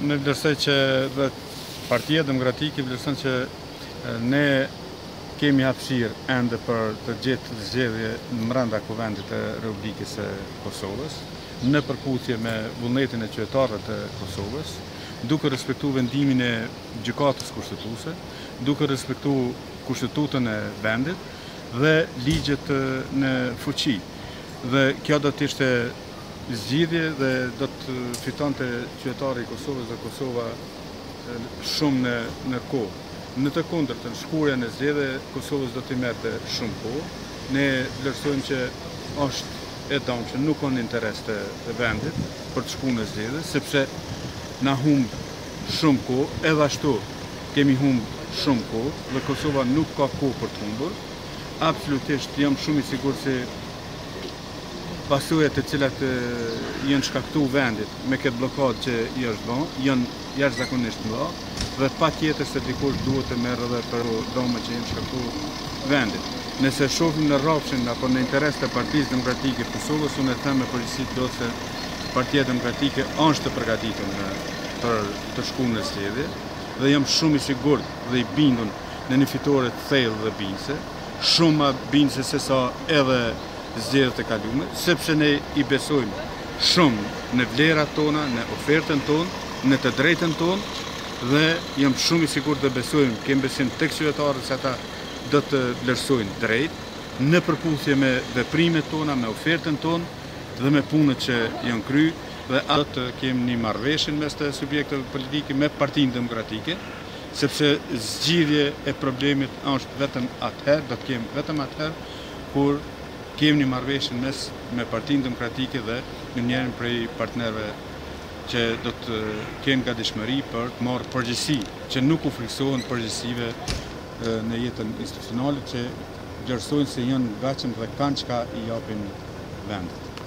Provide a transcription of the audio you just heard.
Në vlerësoj që dhe Partia Demokratike vlerëson që ne kemi hapësirë ende për të gjetë zgjedhje në brenda kuvendit të Republikës së Kosovës, në përputhje me vullnetin e qytetarëve të Kosovës, duke respektuar vendimin e gjykatës kushtetuese, duke respektuar kushtetutën e vendit dhe ligjet në fuqi. Dhe kjo do të ishte zgjidhje dhe do të fitonte qytetari i Kosovës dhe Kosova shumë në kohë. Në të kundërtën, shkurja në zgjedhje Kosovës do t'i merrte shumë kohë. Ne vlerësojmë që është e dëmshme, nuk ka interes të vendit për të shkuar në zgjedhje, sepse na humb shumë kohë, edhe ashtu kemi humb shumë kohë dhe Kosova nuk ka kohë për të humbur. Absolutisht jam shumë i sigurt se pasojat të cilat janë shkaktuar vendit me këtë blokadë që i është bën, janë jashtëzakonisht mëdha dhe patjetër se dikush duhet të merr edhe për dëmet që janë shkaktuar vendit. Nëse shohim në rrafshin apo në interes të Partisë Demokratike të Kosovës, unë e them me përgjegjësi do se Partia Demokratike është të përgatitur për të shkuar në zgjedhje dhe jam shumë i sigurt dhe i bindur në një fitore të thellë dhe bindse, shumë më bindse se sa edhe zgjedhjet e kaluara, sepse ne i besojmë shumë në vlerat tona, në ofertën tonë, në të drejtën tonë dhe jam shumë i sigurt dhe besojmë, kemi besim tek qytetarët se ata do të vlerësojnë drejt, në përputhje me veprimet tona, me ofertën tonë dhe me punët që janë kryer dhe do të kemi një marrëveshje mes të subjekteve politike me Partinë Demokratike, sepse zgjidhje e problemit është vetëm atëherë, do të kemi vetëm atëherë kur kemi një marrëveshje me Partinë Demokratike dhe në njërin prej partnerëve që do të kenë gatishmëri për të marrë përgjegjësi, që nuk u friksohen përgjegjësive në jetën institucionale, që vlerësojnë se janë gatshëm dhe kanë çka i japin vendit.